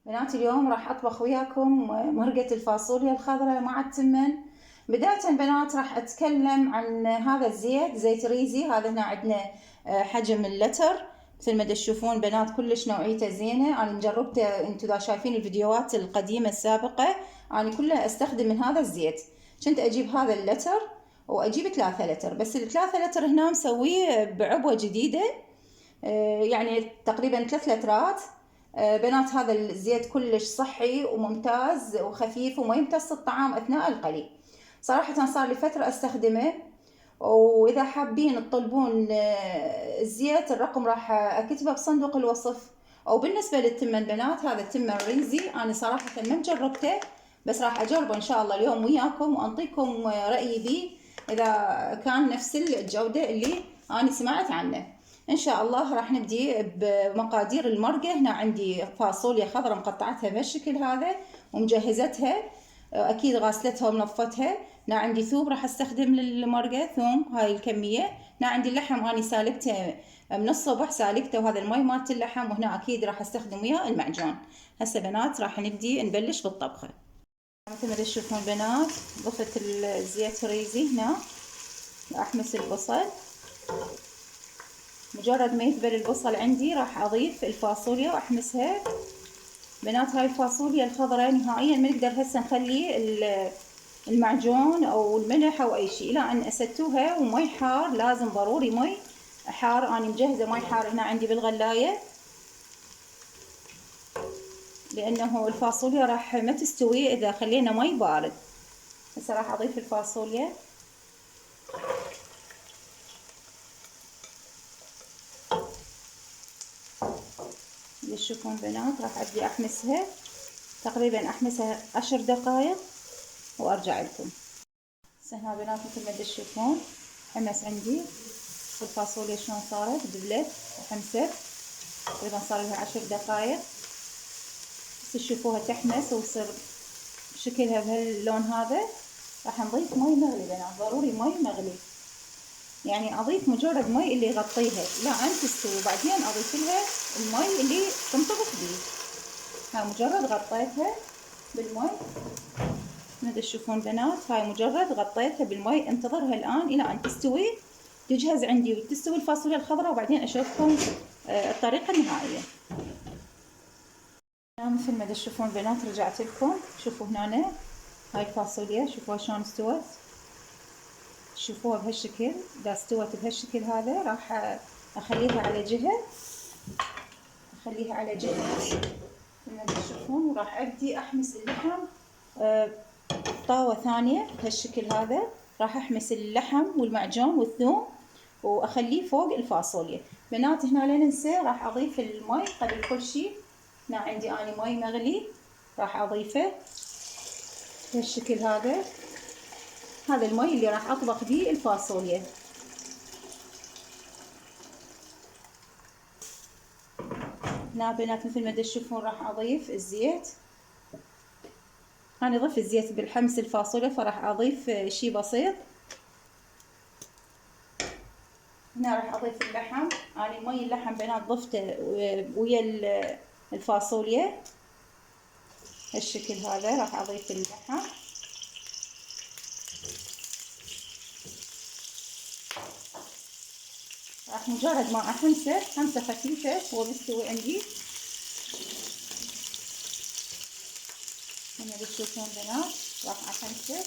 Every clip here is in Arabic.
بناتي اليوم راح أطبخ وياكم مرقة الفاصوليا الخضراء مع التمن. بداية بنات راح أتكلم عن هذا الزيت، زيت ريزي. هذا هنا عندنا حجم اللتر، مثل ما تشوفون بنات كلش نوعيته زينة. أنا جربته، انتو إذا شايفين الفيديوهات القديمة السابقة أنا كلها أستخدم من هذا الزيت. كنت أجيب هذا اللتر وأجيب 3 لتر، بس ال3 لتر هنا مسويه بعبوة جديدة، يعني تقريبا 3 لترات. بنات هذا الزيت كلش صحي وممتاز وخفيف وما يمتص الطعام أثناء القلي. صراحة صار لي فترة أستخدمه، وإذا حابين تطلبون الزيت الرقم راح أكتبه بصندوق الوصف. أو بالنسبة للتمن بنات، هذا التمن الريزي أنا صراحة ما جربته، بس راح أجربه إن شاء الله اليوم وياكم وأنطيكم رأيي بيه إذا كان نفس الجودة اللي أنا سمعت عنه. ان شاء الله راح نبدي بمقادير المرقه. هنا عندي فاصوليا خضراء مقطعتها بهالشكل هذا ومجهزتها، اكيد غاسلتها ومنظفتها. هنا عندي ثوم راح استخدم للمرقه، ثوم هاي الكميه. هنا عندي اللحم اني سالقته من الصبح، سالقته وهذا المي مالت اللحم. وهنا اكيد راح استخدم وياه المعجون. هسه بنات راح نبلش بالطبخه. مثل ما تشوفون بنات ضفت الزيت ريزي هنا، احمس البصل. مجرد ما يذبل البصل عندي راح اضيف الفاصوليا واحمسها. بنات هاي الفاصوليا الخضراء نهائيا ما نقدر هسه نخلي المعجون او الملح او اي شيء، الى ان اسدتوها ومي حار. لازم ضروري مي حار. انا مجهزه مي حار هنا عندي بالغلايه، لانه الفاصوليا راح ما تستوي اذا خلينا مي بارد. هسه راح اضيف الفاصوليا. تشوفون بنات راح ابدي احمسها، تقريبا احمسها 10 دقائق وارجع لكم. هسه هنا بنات مثل ما تشوفون حمس عندي الفاصوليا شلون صارت دبلت وحمست، تقريبا صار لها 10 دقائق. بس تشوفوها تحمس وتصير شكلها بهاللون هذا. راح نضيف مي مغلي بنات، ضروري مي مغلي، يعني اضيف مجرد مي اللي يغطيها لا ان تستوي، وبعدين اضيف لها المي اللي تنطبخ بيه. هاي مجرد غطيتها بالمي. ما تشوفون بنات هاي مجرد غطيتها بالمي، انتظرها الان الى ان تستوي، تجهز عندي وتستوي الفاصوليا الخضراء، وبعدين اشوفكم الطريقة النهائية. مثل ما تشوفون بنات رجعت لكم. شوفوا هنا هاي الفاصوليا، شوفوها شلون استوت. شوفوها بهالشكل. اذا استوت بهالشكل هذا راح اخليها على جهة، مثل ما تشوفون. وراح ابدي احمس اللحم طاوة ثانية بهالشكل هذا. راح احمس اللحم والمعجون والثوم واخليه فوق الفاصوليا. بنات هنا لا ننسى راح اضيف المي قبل كل شيء. هنا عندي اني مي مغلي راح اضيفه بهالشكل هذا. هذا المي اللي راح اطبخ بيه الفاصوليا. هنا بنات مثل ما تشوفون راح اضيف الزيت. انا اضيف الزيت بالحمس الفاصوليا فراح اضيف شيء بسيط. هنا راح اضيف اللحم. انا مي اللحم بنات ضفته ويا الفاصوليا هالشكل هذا. راح اضيف اللحم. راح مجرد ما احمسه حمسه خفيفه هو بيستوي عندي. هنا بتشوفون بنات راح احمسه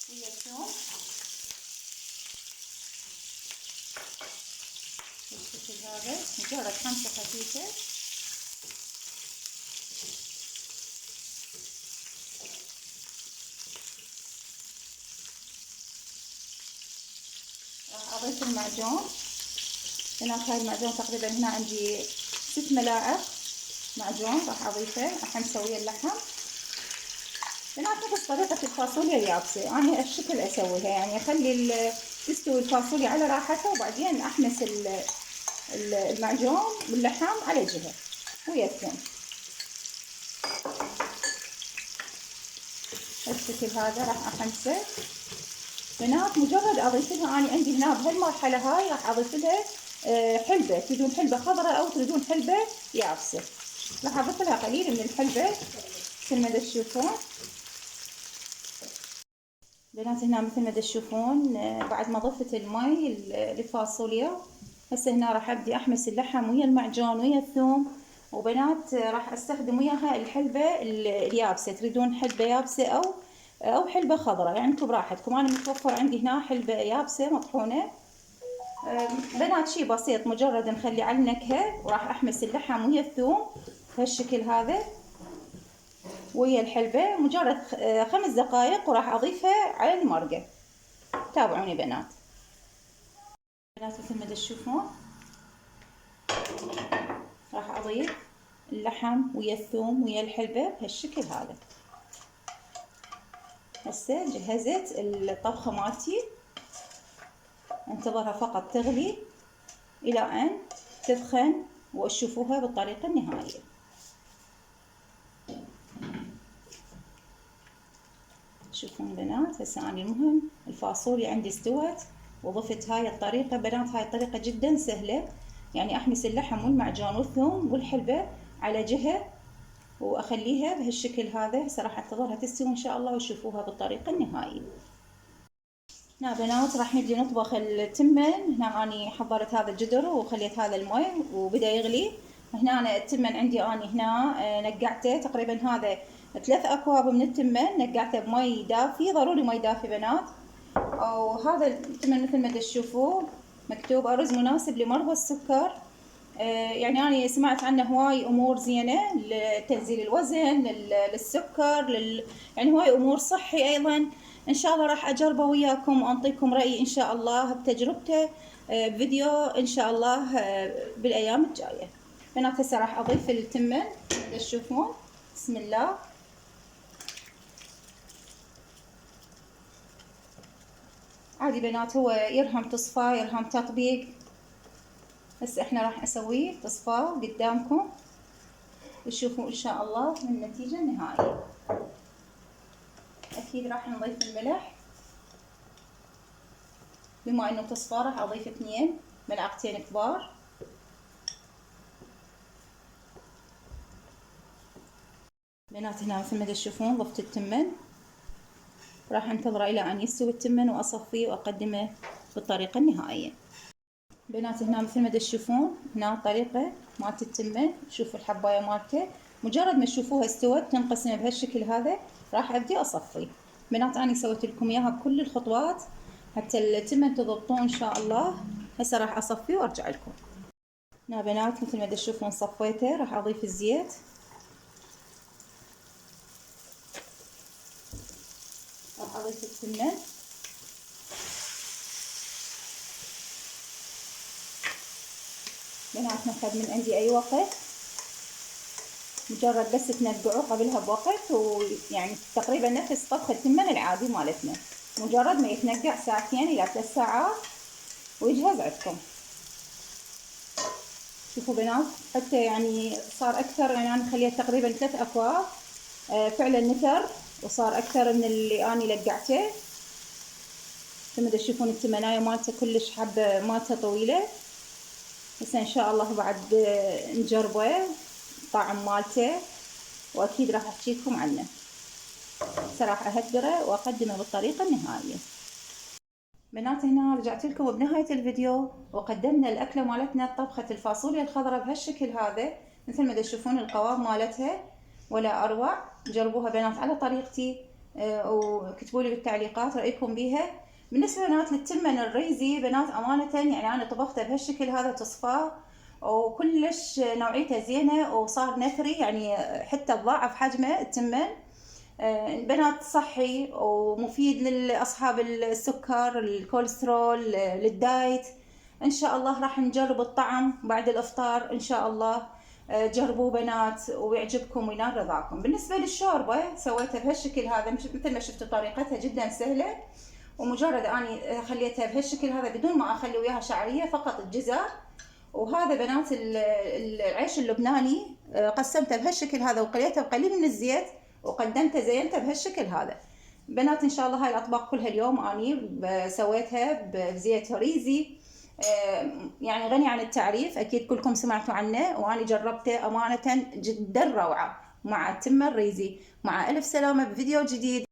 ويا الثوم بالشكل هذا، مجرد حمسه خفيفه. راح اضيف المعجون. هناك هاي المعجون تقريبا هنا عندي 6 ملاعق معجون راح اضيفه احمسه ويا اللحم. بنات نفس طريقة الفاصوليا اليابسة انا الشكل اسويها، يعني اخلي تستوي الفاصوليا على راحتها وبعدين احمس المعجون واللحم على جهة ويا الثوم بالشكل هذا. راح احمسه بنات. مجرد اضيف لها، انا عندي هنا بهالمرحلة هاي راح اضيف لها حلبة، تريدون حلبة خضراء أو تريدون حلبة يابسة. راح أضيف لها قليل من الحلبة مثل ما تشوفون بنات. هنا مثل ما تشوفون بعد ما ضفت المي للفاصوليا، هسه هنا راح ابدي احمس اللحم ويا المعجون ويا الثوم. وبنات راح استخدم وياها الحلبة اليابسة، تريدون حلبة يابسة او حلبة خضراء يعني انتم براحتكم. انا متوفر عندي هنا حلبة يابسة مطحونة. بنات شي بسيط، مجرد نخلي على النكهة، وراح احمس اللحم ويا الثوم بهالشكل هذا ويا الحلبة مجرد 5 دقائق، وراح اضيفها على المرقة. تابعوني بنات. بنات مثل ما تشوفون راح اضيف اللحم ويا الثوم ويا الحلبة بهالشكل هذا. هسه جهزت الطبخة مالتي، انتظرها فقط تغلي الى ان تثخن وتشوفوها بالطريقة النهائية. تشوفون بنات هسه اني المهم الفاصوليا عندي استوت، وضفت هاي الطريقة. بنات هاي الطريقة جدا سهلة، يعني احمس اللحم والمعجون والثوم والحلبة على جهة واخليها بهالشكل هذا. هسه راح انتظرها تستوي ان شاء الله وتشوفوها بالطريقة النهائية. هنا بنات راح نبدي نطبخ التمن. هنا اني حضرت هذا الجدر وخليت هذا المي وبدا يغلي. هنا أنا التمن عندي اني هنا نقعته تقريبا هذا 3 اكواب من التمن، نقعته بمي دافي، ضروري مي دافي بنات. وهذا التمن مثل ما تشوفوا مكتوب أرز مناسب لمرضى السكر. يعني أنا سمعت عنه هواي أمور زينة لتنزيل الوزن، للسكر، يعني هواي أمور صحي أيضا. إن شاء الله راح أجربه وياكم وأنطيكم رأيي إن شاء الله بتجربته بفيديو إن شاء الله بالأيام الجاية. بنات هسه راح أضيف التمن تشوفون. بسم الله. عادي بنات هو يرهم تصفى يرهم تطبيق، بس احنا راح نسويه تصفاه قدامكم وتشوفوا ان شاء الله من النتيجة النهائية. اكيد راح نضيف الملح، بما انه تصفى راح اضيف 2 ملعقتين كبار. بنات هنا مثل ما تشوفون ضفت التمن، راح انتظره الى ان يستوي التمن واصفيه واقدمه بالطريقة النهائية. بنات هنا مثل ما تشوفون هنا الطريقة مالت التمن، شوفوا الحباية مالته مجرد ما تشوفوها استوت تنقسم بهالشكل هذا. راح ابدي اصفي. بنات اني سويت لكم اياها بكل الخطوات حتى التمن تضبطوه ان شاء الله. هسه راح اصفيه وارجع لكم. هنا بنات مثل ما تشوفون صفيته، راح اضيف الزيت، راح اضيف التمن، بنات ناخذ من عندي اي وقت، مجرد بس تنقعوه قبلها بوقت، ويعني تقريبا نفس طبخ التمن العادي مالتنا، مجرد ما يتنقع 2 إلى 3 ساعات ويجهز عندكم. شوفوا بنات حتى يعني صار اكثر، يعني انا خليت تقريبا 3 اكواب فعلا نثر وصار اكثر من اللي اني لقعته. مثل ما تشوفون التمنايه مالته كلش حبه مالته طويله. هسه ان شاء الله بعد نجربه الطعم مالته واكيد راح احكي لكم عنه. صراحه اهدره واقدمه بالطريقه النهائيه. بنات هنا رجعت لكم بنهايه الفيديو وقدمنا الاكله مالتنا طبخه الفاصوليا الخضراء بهالشكل هذا. مثل ما تشوفون القوام مالتها ولا اروع. جربوها بنات على طريقتي وكتبوا لي بالتعليقات رايكم بيها. بالنسبه بنات للتمن الريزي بنات امانه يعني انا طبخته بهالشكل هذا تصفاه وكلش نوعيته زينه وصار نثري، يعني حتى تضاعف حجمه التمن. بنات صحي ومفيد لاصحاب السكر الكوليسترول للدايت. ان شاء الله راح نجرب الطعم بعد الافطار ان شاء الله. جربوه بنات ويعجبكم وينال رضاكم. بالنسبه للشوربه سويتها بهالشكل هذا مثل ما شفتوا طريقتها جدا سهله، ومجرد اني خليتها بهالشكل هذا بدون ما اخلي وياها شعريه، فقط الجزر. وهذا بنات العيش اللبناني قسمته بهالشكل هذا وقليته بقليل من الزيت وقدمته زينته بهالشكل هذا. بنات ان شاء الله هاي الاطباق كلها اليوم اني سويتها بزيت ريزي. يعني غني عن التعريف، أكيد كلكم سمعتوا عنه وأنا جربته أمانة جدا روعة مع التمة الريزي. مع ألف سلامة بفيديو جديد.